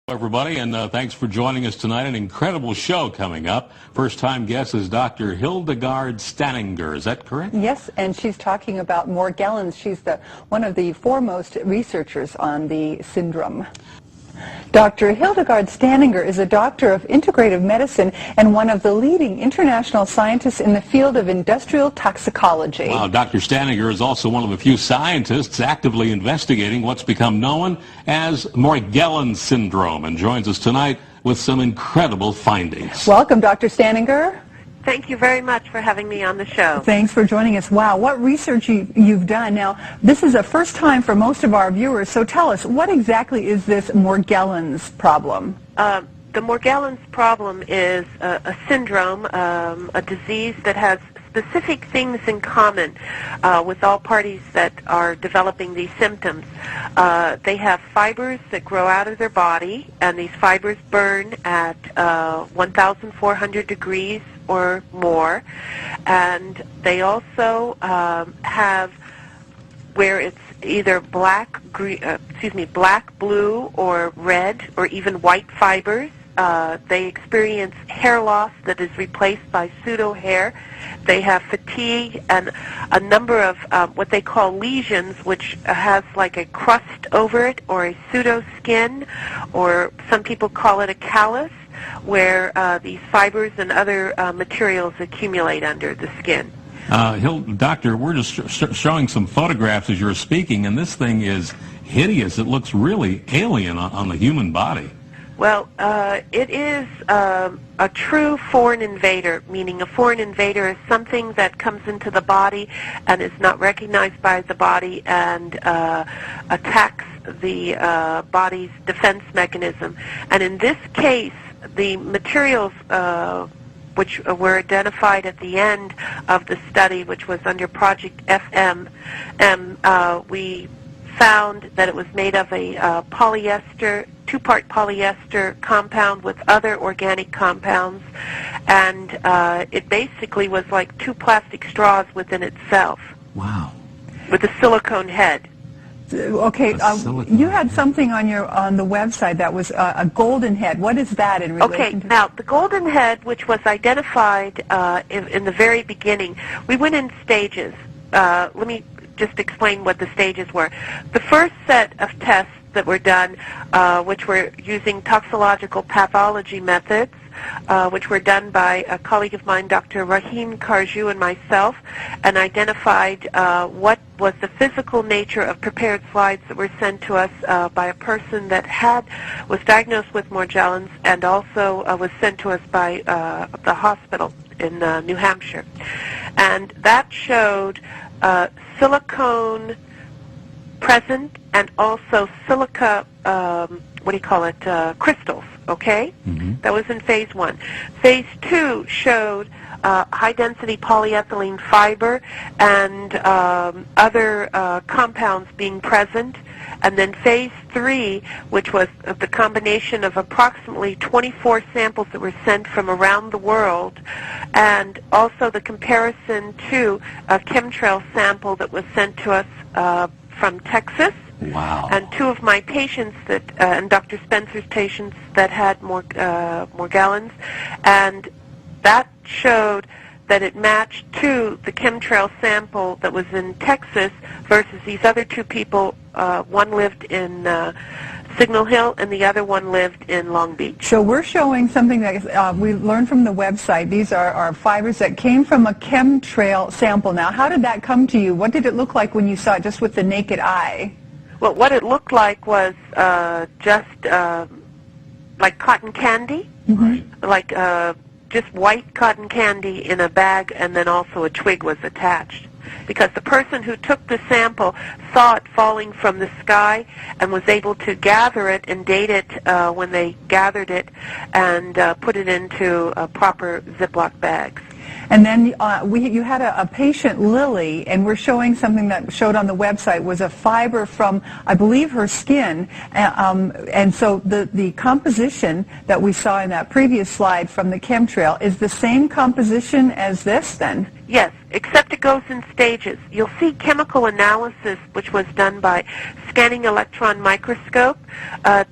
Everybody, and thanks for joining us tonight. An incredible show coming up. First-time guest is Dr. Hildegard Staninger. Is that correct? Yes, and she's talking about Morgellons. She's one of the foremost researchers on the syndrome. Dr. Hildegard Staninger is a doctor of integrative medicine and one of the leading international scientists in the field of industrial toxicology. Wow, Dr. Staninger is also one of a few scientists actively investigating what's become known as Morgellons syndrome, and joins us tonight with some incredible findings. Welcome, Dr. Staninger. Thank you very much for having me on the show. Thanks for joining us. Wow, what research you've done. Now, this is a first time for most of our viewers, so tell us, what exactly is this Morgellons problem? The Morgellons problem is a syndrome, a disease that has specific things in common with all parties that are developing these symptoms. They have fibers that grow out of their body, and these fibers burn at 1,400 degrees or more, and they also have where it's either black, blue, or red, or even white fibers. They experience hair loss that is replaced by pseudo hair. They have fatigue and a number of what they call lesions, which has like a crust over it, or a pseudo skin, or some people call it a callus, where these fibers and other materials accumulate under the skin. Doctor, we're just showing some photographs as you're speaking, and this thing is hideous. It looks really alien on the human body. Well, it is a true foreign invader, meaning a foreign invader is something that comes into the body and is not recognized by the body and attacks the body's defense mechanism. And in this case, the materials which were identified at the end of the study, which was under Project FM, we found that it was made of a polyester, two-part polyester compound with other organic compounds, and it basically was like two plastic straws within itself. Wow. With a silicone head. Okay, you had something on the website that was a golden head. What is that in relation to? Okay, now the golden head, which was identified in the very beginning, we went in stages. Let me just explain what the stages were. The first set of tests that were done, which were using toxicological pathology methods, which were done by a colleague of mine, Dr. Rahim Karju, and myself, and identified what was the physical nature of prepared slides that were sent to us by a person that was diagnosed with Morgellons, and also was sent to us by the hospital in New Hampshire. And that showed silicone present and also silica, crystals, okay? Mm-hmm. That was in phase 1. Phase 2 showed high-density polyethylene fiber and other compounds being present. And then phase 3, which was the combination of approximately 24 samples that were sent from around the world, and also the comparison to a chemtrail sample that was sent to us from Texas. Wow. And two of my patients and Dr. Spencer's patients that had Morgellons, and that showed that it matched to the chemtrail sample that was in Texas versus these other two people. One lived in Signal Hill and the other one lived in Long Beach. So we're showing something that we learned from the website. These are fibers that came from a chemtrail sample. Now, how did that come to you? What did it look like when you saw it just with the naked eye? Well, what it looked like was just like cotton candy, mm-hmm. like just white cotton candy in a bag, and then also a twig was attached. Because the person who took the sample saw it falling from the sky and was able to gather it and date it when they gathered it and put it into proper Ziploc bags. And then you had a patient, Lily, and we're showing something that showed on the website was a fiber from, I believe, her skin. And so the composition that we saw in that previous slide from the chemtrail is the same composition as this then? Yes, except it goes in stages. You'll see chemical analysis, which was done by scanning electron microscope,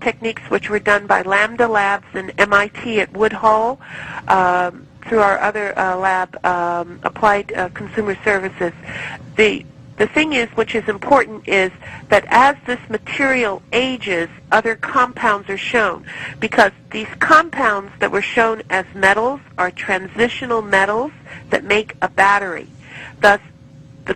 techniques which were done by Lambda Labs and MIT at Woodhull, through our other lab, Applied Consumer Services. The thing is, which is important, is that as this material ages, other compounds are shown, because these compounds that were shown as metals are transitional metals that make a battery. Thus, the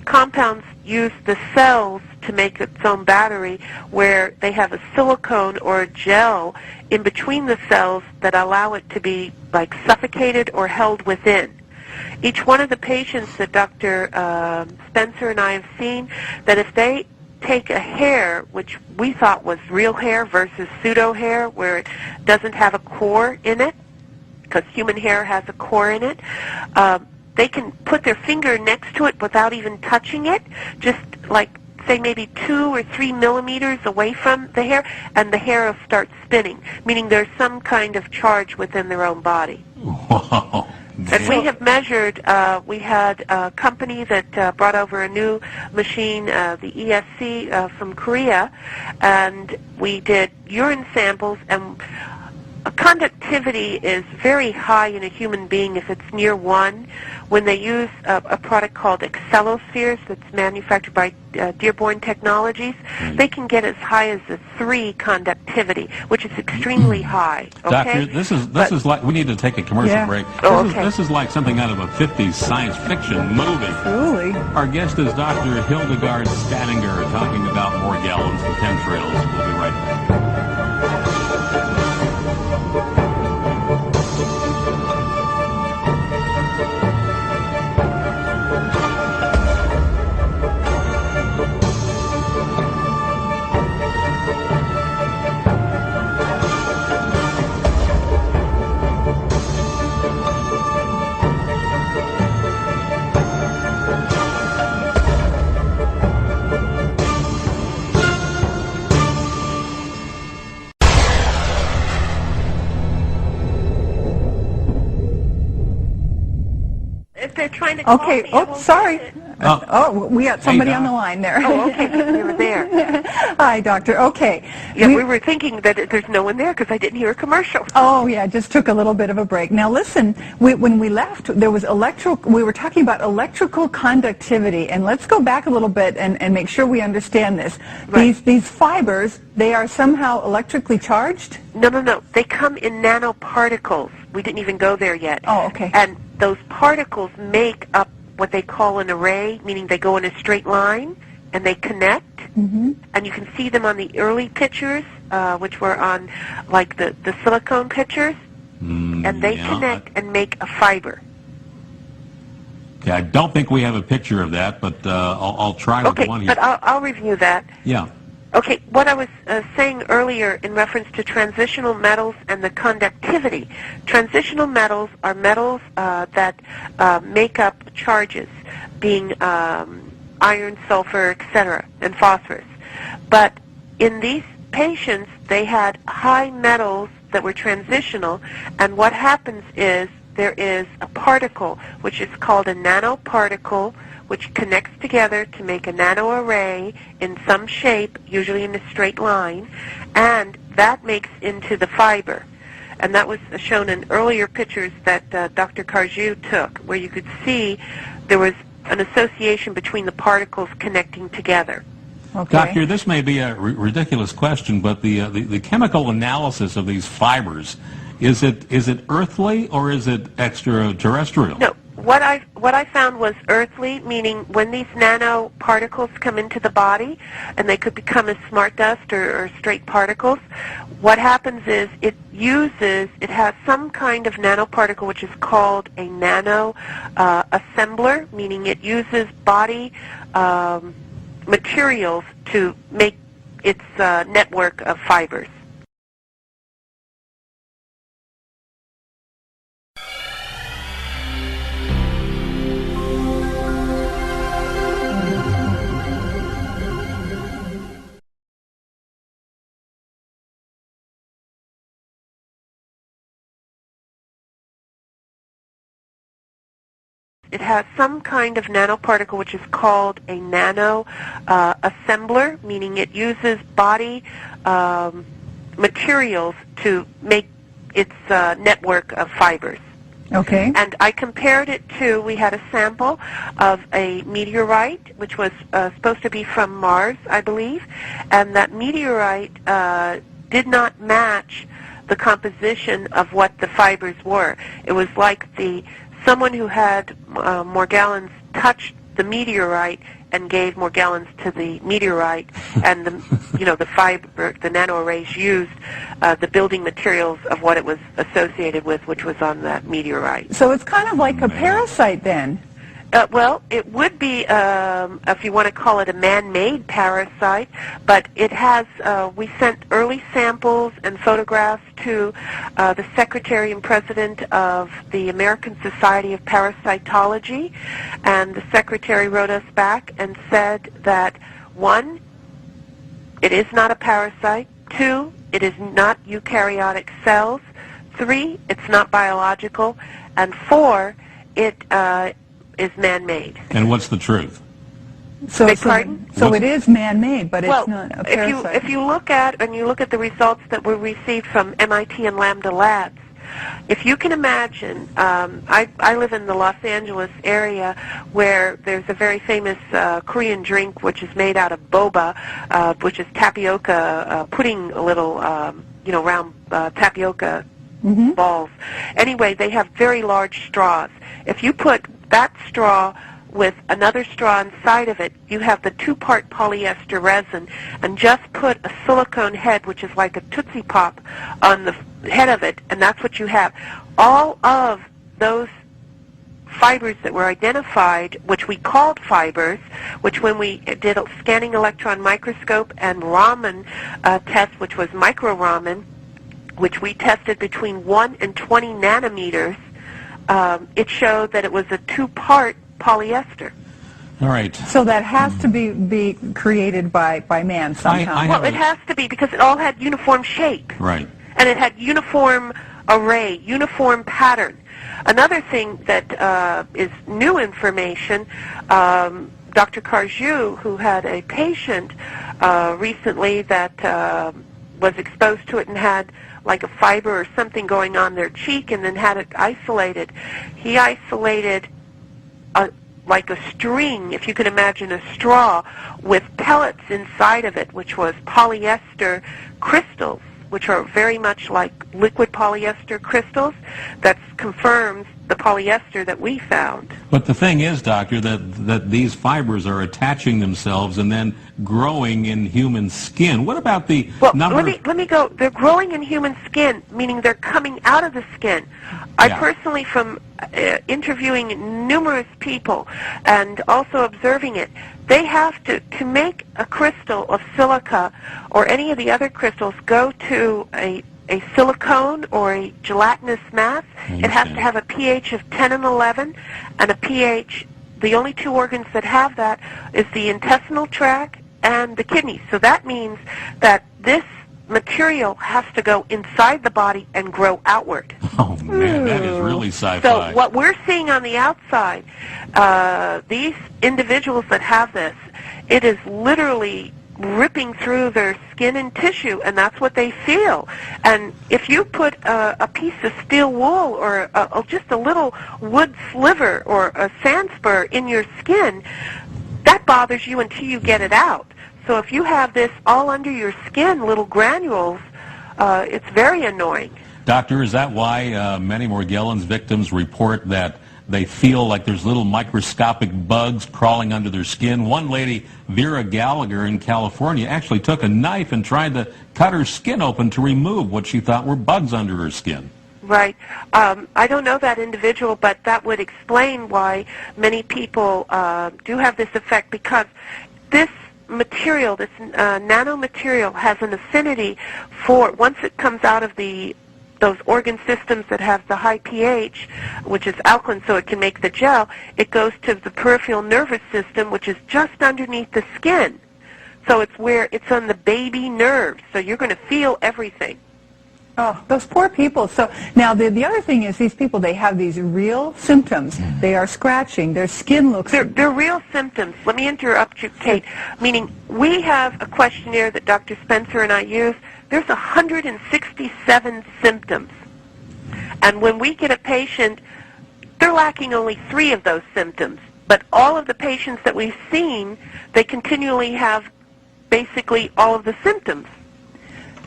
compounds use the cells to make its own battery, where they have a silicone or a gel in between the cells that allow it to be like suffocated or held within. Each one of the patients that Dr. Spencer and I have seen, that if they take a hair, which we thought was real hair versus pseudo hair, where it doesn't have a core in it, because human hair has a core in it, they can put their finger next to it without even touching it, just like, say, maybe 2 or 3 millimeters away from the hair, and the hair will start spinning, meaning there's some kind of charge within their own body. Wow. And we have measured, we had a company that brought over a new machine, the ESC from Korea, and we did urine samples, and conductivity is very high in a human being if it's near 1. When they use a product called Excelospheres that's manufactured by Dearborn Technologies, they can get as high as a 3 conductivity, which is extremely high. Okay? Doctor, this is like, we need to take a commercial break. This is like something out of a 50s science fiction movie. Absolutely. Our guest is Dr. Hildegard Staninger, talking about Morgellons and chemtrails. We'll be right back. If they're trying to call Okay. me, I Oh, won't sorry. get it. We got somebody on Doc. the line there. Oh, okay, we were there. Hi, doctor. Okay. Yeah, we were thinking that there's no one there because I didn't hear a commercial. Oh, yeah, just took a little bit of a break. Now, listen, when we left, there was we were talking about electrical conductivity, and let's go back a little bit and make sure we understand this. Right. These fibers, they are somehow electrically charged? No. They come in nanoparticles. We didn't even go there yet. Oh, okay. And those particles make up what they call an array, meaning they go in a straight line and they connect. Mm-hmm. And you can see them on the early pictures, which were on like the silicone pictures. And they connect and make a fiber. Okay, I don't think we have a picture of that, but I'll try with Okay, the one here. but I'll review that. Yeah. Okay, what I was saying earlier in reference to transitional metals and the conductivity. Transitional metals are metals that make up charges, being iron, sulfur, etc., and phosphorus. But in these patients, they had high metals that were transitional, and what happens is there is a particle, which is called a nanoparticle, which connects together to make a nanoarray in some shape, usually in a straight line, and that makes into the fiber. And that was shown in earlier pictures that Dr. Carjou took, where you could see there was an association between the particles connecting together. Okay. Doctor, this may be a ridiculous question, but the chemical analysis of these fibers, is it earthly or is it extraterrestrial? No. What I found was earthly, meaning when these nanoparticles come into the body, and they could become as smart dust or straight particles, what happens is it has some kind of nanoparticle which is called a nano assembler, meaning it uses body materials to make its network of fibers. it has some kind of nanoparticle which is called a nano assembler, meaning it uses body materials to make its network of fibers. Okay. And I compared it to, we had a sample of a meteorite, which was supposed to be from Mars, I believe, and that meteorite did not match the composition of what the fibers were. It was like someone who had Morgellons touched the meteorite and gave Morgellons to the meteorite, and the fiber, the nanoarrays used the building materials of what it was associated with, which was on that meteorite. So it's kind of like a parasite then. Well, it would be, if you want to call it a man-made parasite, but it has, we sent early samples and photographs to the Secretary and President of the American Society of Parasitology, and the Secretary wrote us back and said that, 1, it is not a parasite, 2, it is not eukaryotic cells, 3, it's not biological, and 4, it is man-made. And what's the truth? So it is man-made, but well, it's not a parasite. If you look at the results that were received from MIT and Lambda Labs, if you can imagine, I live in the Los Angeles area where there's a very famous Korean drink which is made out of boba, which is tapioca pudding, a little round tapioca balls. Anyway, they have very large straws. If you put that straw with another straw inside of it, you have the 2-part polyester resin, and just put a silicone head, which is like a Tootsie Pop, on the head of it, and that's what you have. All of those fibers that were identified, which we called fibers, which when we did a scanning electron microscope and Raman test, which was micro Raman, which we tested between 1 and 20 nanometers, it showed that it was a 2-part polyester. All right. So that has to be created by man somehow. Well, it has to be, because it all had uniform shape. Right. And it had uniform array, uniform pattern. Another thing that is new information, Dr. Carjou, who had a patient recently that was exposed to it and had like a fiber or something going on their cheek and then had it isolated. He isolated like a string, if you can imagine a straw, with pellets inside of it, which was polyester crystals, which are very much like liquid polyester crystals. That confirms the polyester that we found. But the thing is, Doctor, that these fibers are attaching themselves and then growing in human skin. What about the number? Let me go. They're growing in human skin, meaning they're coming out of the skin. I personally, from interviewing numerous people and also observing it, they have to make a crystal of silica or any of the other crystals go to a silicone or a gelatinous mass. It has to have a pH of 10 and 11, and a pH, the only 2 organs that have that is the intestinal tract and the kidneys. So that means that this material has to go inside the body and grow outward. Oh, man, that is really sci-fi. So what we're seeing on the outside, these individuals that have this, it is literally ripping through their skin and tissue, and that's what they feel. And if you put a piece of steel wool or just a little wood sliver or a sand spur in your skin, that bothers you until you get it out. So if you have this all under your skin, little granules, it's very annoying. Doctor, is that why many Morgellons victims report that they feel like there's little microscopic bugs crawling under their skin? One lady, Vera Gallagher in California, actually took a knife and tried to cut her skin open to remove what she thought were bugs under her skin. Right. I don't know that individual, but that would explain why many people do have this effect, because this material, this nanomaterial, has an affinity for, once it comes out of those organ systems that have the high pH, which is alkaline, so it can make the gel, it goes to the peripheral nervous system, which is just underneath the skin. So it's where it's on the baby nerves, so you're going to feel everything. Oh, those poor people. So now the other thing is these people, they have these real symptoms. They are scratching. Their skin looks... They're real symptoms. Let me interrupt you, Kate. Meaning, we have a questionnaire that Dr. Spencer and I use. There's 167 symptoms. And when we get a patient, they're lacking only 3 of those symptoms. But all of the patients that we've seen, they continually have basically all of the symptoms.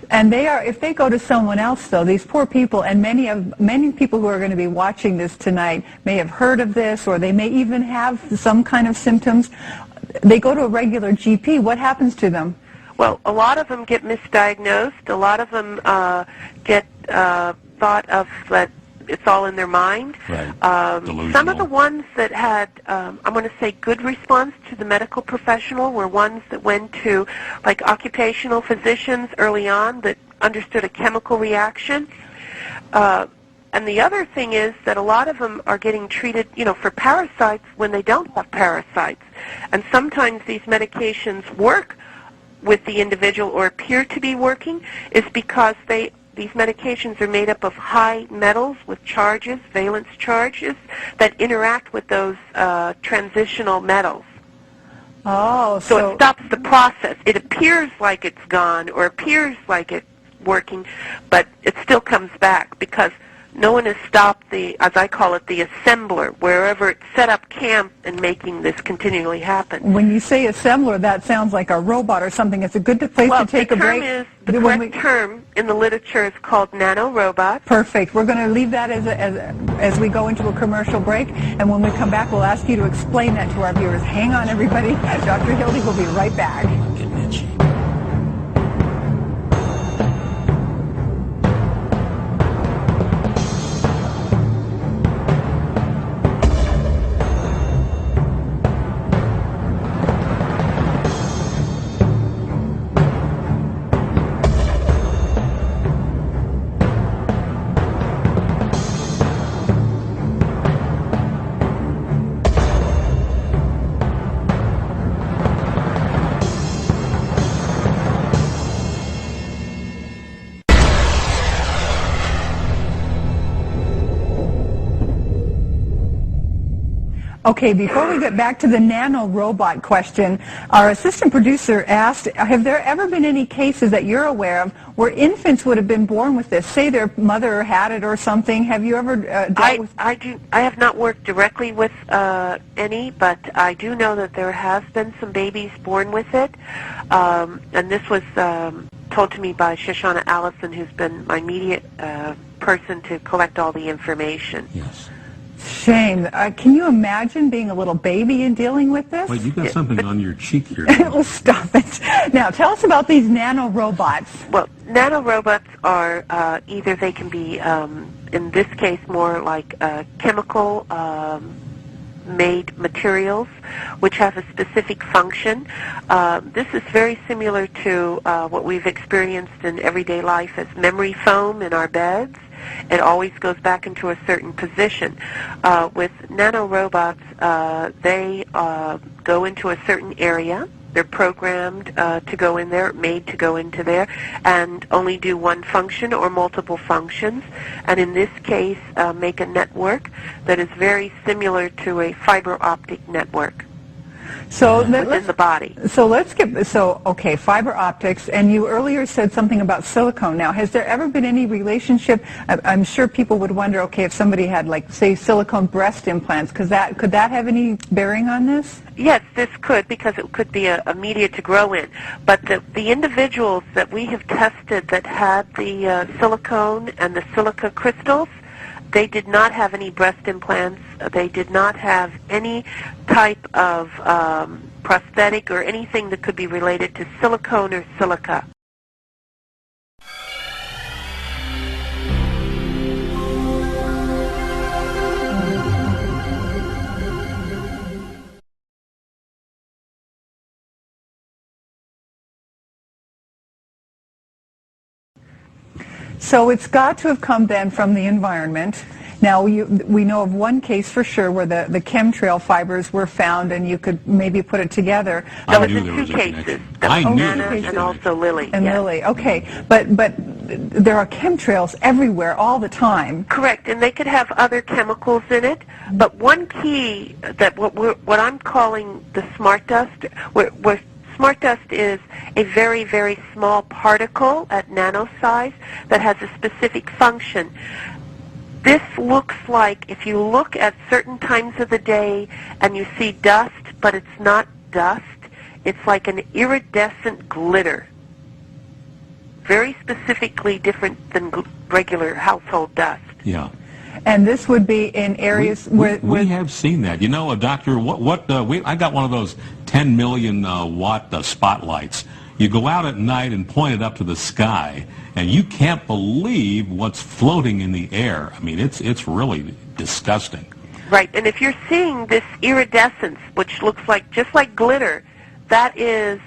And they are, if they go to someone else, though, these poor people, and many people who are going to be watching this tonight may have heard of this, or they may even have some kind of symptoms. They go to a regular GP. What happens to them? Well, a lot of them get misdiagnosed. A lot of them get thought of that it's all in their mind. Right. Some of the ones that had, I'm going to say, good response to the medical professional were ones that went to, like, occupational physicians early on that understood a chemical reaction. And the other thing is that a lot of them are getting treated, for parasites when they don't have parasites. And sometimes these medications work with the individual or appear to be working is because these medications are made up of high metals with charges, valence charges, that interact with those transitional metals. Oh, so it stops the process. It appears like it's gone or appears like it's working, but it still comes back because no one has stopped the, as I call it, the assembler, wherever it set up camp and making this continually happen. When you say assembler, that sounds like a robot or something. It's a good place to take a break. The correct term in the literature is called nanorobot. Perfect. We're going to leave that as we go into a commercial break, and when we come back, we'll ask you to explain that to our viewers. Hang on, everybody. Dr. Hildy will be right back. Getting itchy. Okay, before we get back to the nanorobot question, our assistant producer asked, have there ever been any cases that you're aware of where infants would have been born with this? Say their mother had it or something. Have you ever dealt with... I have not worked directly with any, but I do know that there has been some babies born with it. And this was told to me by Shoshana Allison, who's been my immediate person to collect all the information. Yes. Shame. Can you imagine being a little baby and dealing with this? Wait, you've got something on your cheek here. Well, stop it. Now, tell us about these nanorobots. Well, nanorobots are either they can be, in this case, more like chemical made materials which have a specific function. This is very similar to what we've experienced in everyday life as memory foam in our beds. It always goes back into a certain position. With nanorobots, they go into a certain area. They're programmed to go in there, made to go into there, and only do one function or multiple functions. And in this case, make a network that is very similar to a fiber optic network. So within the body. So okay, fiber optics, and you earlier said something about silicone. Now, has there ever been any relationship? I'm sure people would wonder, okay, if somebody had, like, say, silicone breast implants, could that have any bearing on this? Yes, this could, because it could be a media to grow in. But the individuals that we have tested that had the silicone and the silica crystals, they did not have any breast implants. They did not have any type of prosthetic or anything that could be related to silicone or silica. So it's got to have come then from the environment. Now, we know of one case for sure where the chemtrail fibers were found, and you could maybe put it together. That was in two cases. I knew there was a Anna and also Lily. And yes. Lily, okay. But there are chemtrails everywhere all the time. Correct, and they could have other chemicals in it. But one key that what I'm calling the smart dust, where smart dust is a very, very small particle at nano size that has a specific function. This looks like, if you look at certain times of the day and you see dust, but it's not dust, it's like an iridescent glitter. Very specifically different than regular household dust. Yeah. And this would be in areas where we have seen that. You know, Doctor, I got one of those 10 million watt spotlights. You go out at night and point it up to the sky, and you can't believe what's floating in the air. I mean, it's really disgusting. Right, and if you're seeing this iridescence, which looks like just like glitter, that is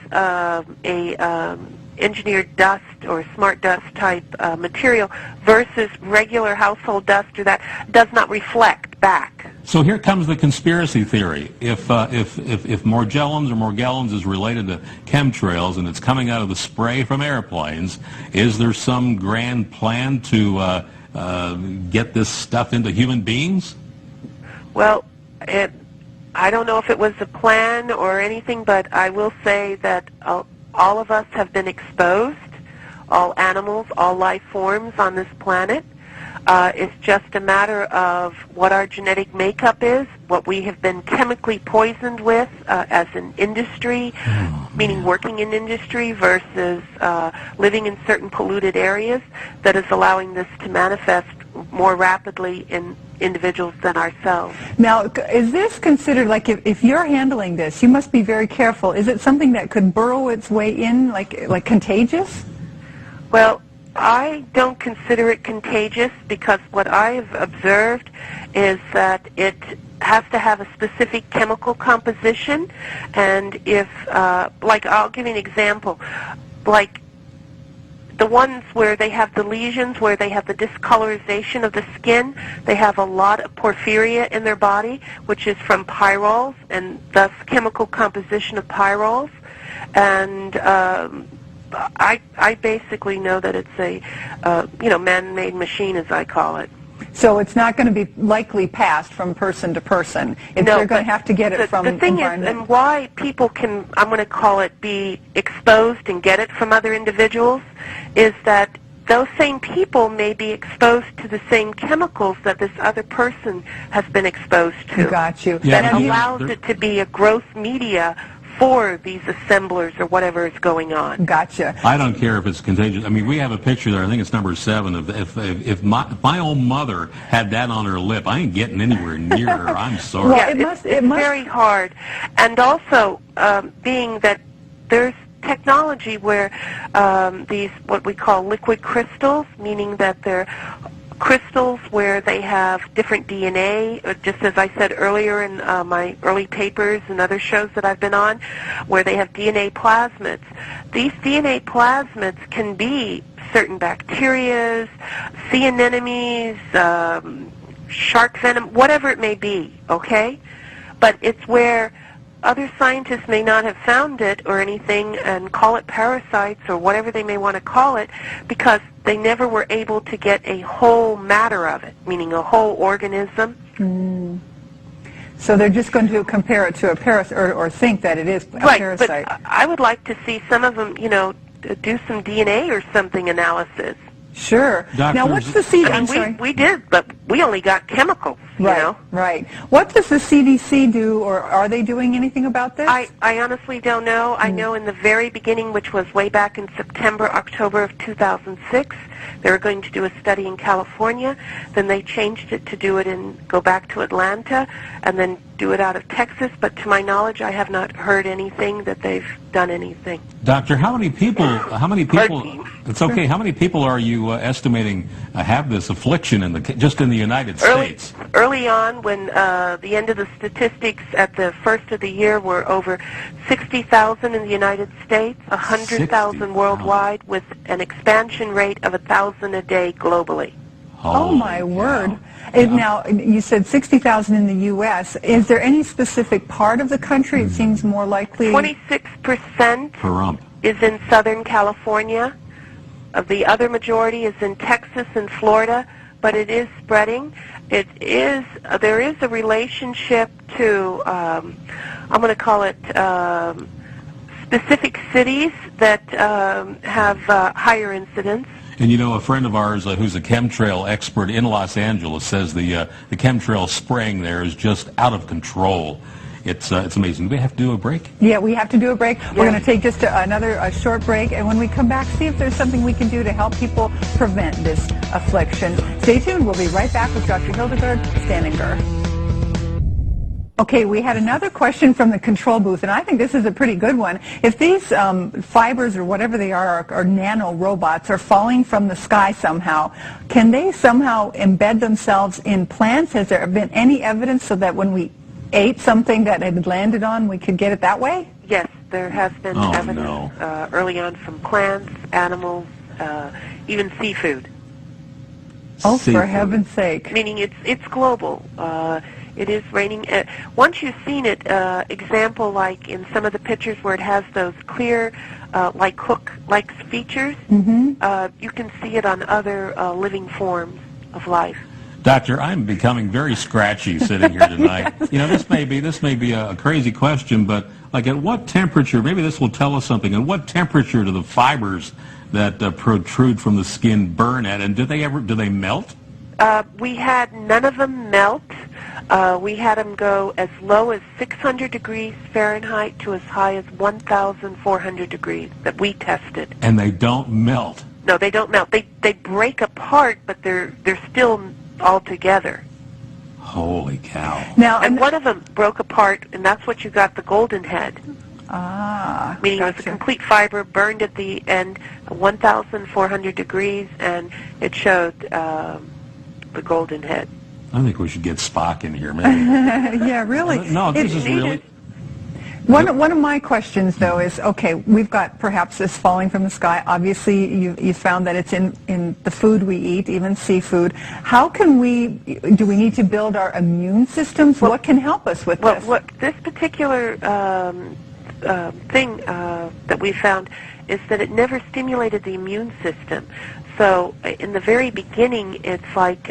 engineered dust or smart dust type material versus regular household dust, or that does not reflect back. So here comes the conspiracy theory. If Morgellons or Morgellons is related to chemtrails and it's coming out of the spray from airplanes, is there some grand plan to get this stuff into human beings? Well, I don't know if it was a plan or anything, but I will say that all of us have been exposed, all animals, all life forms on this planet. It's just a matter of what our genetic makeup is, what we have been chemically poisoned with as an industry, meaning working in industry versus living in certain polluted areas, that is allowing this to manifest more rapidly in individuals than ourselves. Now, is this considered, like, if you're handling this, you must be very careful. Is it something that could burrow its way in, like contagious? Well, I don't consider it contagious because what I've observed is that it has to have a specific chemical composition, and if, like, I'll give you an example, like the ones where they have the lesions, where they have the discolorization of the skin, they have a lot of porphyria in their body, which is from pyrols, and thus chemical composition of pyrols. And I basically know that it's a man-made machine, as I call it. So it's not going to be likely passed from person to person. They're going to have to get it from the thing environment. is, and why people can, I'm going to call it, be exposed and get it from other individuals, is that those same people may be exposed to the same chemicals that this other person has been exposed to. Got you. Yeah, that allows it to be a growth media for these assemblers or whatever is going on. Gotcha. I don't care if it's contagious. I mean, we have a picture there. I think it's number 7. If my own mother had that on her lip, I ain't getting anywhere near her. I'm sorry. Well, Yeah, it's very hard. And also, being that there's technology where these, what we call liquid crystals, meaning that they're crystals where they have different DNA, just as I said earlier in my early papers and other shows that I've been on, where they have DNA plasmids. These DNA plasmids can be certain bacterias, sea anemones, shark venom, whatever it may be, okay? But it's where other scientists may not have found it or anything and call it parasites or whatever they may want to call it, because they never were able to get a whole matter of it, meaning a whole organism. So they're just going to compare it to a parasite, or think that it is a parasite. But I would like to see some of them, do some DNA or something analysis. Sure. Doctors, now, what's the CDC? I mean, we did, but we only got chemicals, Right. What does the CDC do, or are they doing anything about this? I honestly don't know. I know in the very beginning, which was way back in September, October of 2006, they were going to do a study in California. Then they changed it to do it go back to Atlanta, and then do it out of Texas. But to my knowledge, I have not heard anything that they've done anything. Doctor, how many people, it's okay, how many people are you estimating have this affliction just in the United States? Early on, when the end of the statistics at the first of the year were over 60,000 in the United States, 100,000 worldwide, with an expansion rate of 1,000 a day globally. Oh, my word. Now, you said 60,000 in the U.S. Is there any specific part of the country it seems more likely? 26% Per rump. is in Southern California. The other majority is in Texas and Florida, but it is spreading. There is a relationship to, I'm going to call it specific cities that have higher incidence. And you know, a friend of ours who's a chemtrail expert in Los Angeles says the chemtrail spraying there is just out of control. It's amazing. Do we have to do a break? Yeah, we have to do a break. Yeah. We're going to take just another short break, and when we come back, see if there's something we can do to help people prevent this affliction. Stay tuned. We'll be right back with Dr. Hildegard Staninger. Okay, we had another question from the control booth, and I think this is a pretty good one. If these fibers or whatever they are nano robots are falling from the sky somehow, can they somehow embed themselves in plants? Has there been any evidence so that when we ate something that had landed on, we could get it that way? Yes, there has been evidence early on from plants, animals, even seafood. Oh, for heaven's sake. Meaning it's global. It is raining. Once you've seen it, example like in some of the pictures where it has those clear, like hook-like features, you can see it on other living forms of life. Doctor, I'm becoming very scratchy sitting here tonight. You know, this may be a crazy question, but like at what temperature, maybe this will tell us something, at what temperature do the fibers that protrude from the skin burn at, and do they melt? We had none of them melt. We had them go as low as 600 degrees Fahrenheit to as high as 1,400 degrees that we tested. And they don't melt? No, they don't melt. They break apart, but they're still all together. Holy cow. Now, and one of them broke apart, and that's what you got the golden head. Meaning gotcha. it was a complete fiber, burned at the end, 1,400 degrees, and it showed the golden head. I think we should get Spock in here, maybe. Yeah, really. No, this is really... One of my questions, though, is, okay, we've got perhaps this falling from the sky. Obviously, you found that it's in the food we eat, even seafood. How can do we need to build our immune systems? What can help us with this? Well, this particular thing that we found is that it never stimulated the immune system. So in the very beginning, it's like...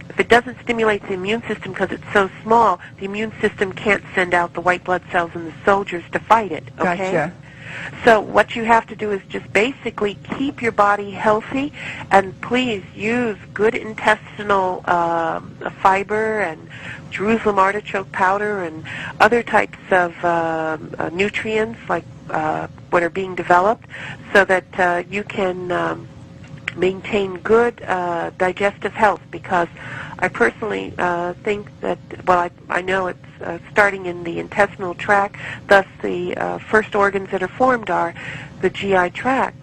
if it doesn't stimulate the immune system because it's so small, the immune system can't send out the white blood cells and the soldiers to fight it, okay? Gotcha. So what you have to do is just basically keep your body healthy, and please use good intestinal fiber and Jerusalem artichoke powder and other types of nutrients like what are being developed so that you can maintain good digestive health, because I personally think that, well, I know it's starting in the intestinal tract, thus the first organs that are formed are the GI tract.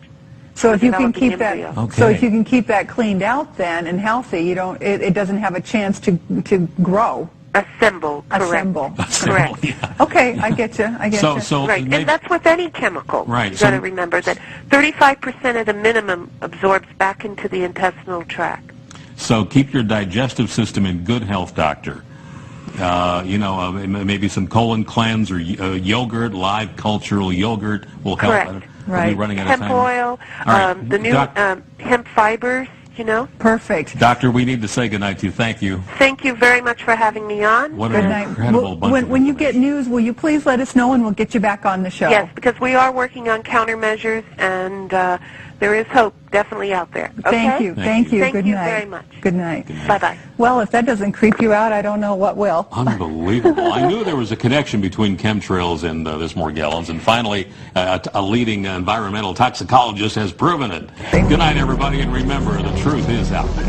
So if you can keep that, Okay. so if you can keep that cleaned out then and healthy, it doesn't have a chance to grow. Assemble, correct. Correct. Yeah. Okay, I get you. So Right, and that's with any chemical. Right, You've got to remember that 35% of the minimum absorbs back into the intestinal tract. So keep your digestive system in good health, doctor. Maybe some colon cleanse or yogurt, live cultural yogurt will help. Correct. Right. We'll be running out of Hemp time. oil, right. the new hemp fibers, Perfect. Doctor, we need to say goodnight to you. Thank you. Thank you very much for having me on. What Good an night. incredible bunch of When you get information. news, will you please let us know and we'll get you back on the show? Yes, because we are working on countermeasures, and there is hope definitely out there. Okay? Thank you. Thank you. Thank Good you night. very much. Good night. Bye-bye. Well, if that doesn't creep you out, I don't know what will. Unbelievable. I knew there was a connection between chemtrails and this Morgellons, and finally, a leading environmental toxicologist has proven it. Good night, everybody, and remember, the truth is out there.